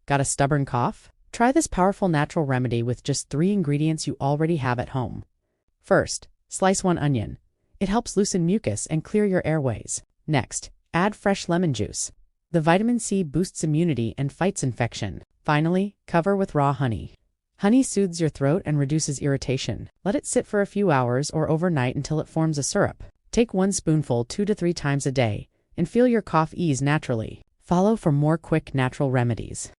Got a stubborn cough? Try this powerful natural remedy with just 3 ingredients you already have at home. First, slice 1 onion. It helps loosen mucus and clear your airways. Next, add fresh lemon juice. The vitamin C boosts immunity and fights infection. Finally, cover with raw honey. Honey soothes your throat and reduces irritation. Let it sit for a few hours or overnight until it forms a syrup. Take 1 spoonful 2 to 3 times a day and feel your cough ease naturally. Follow for more quick natural remedies.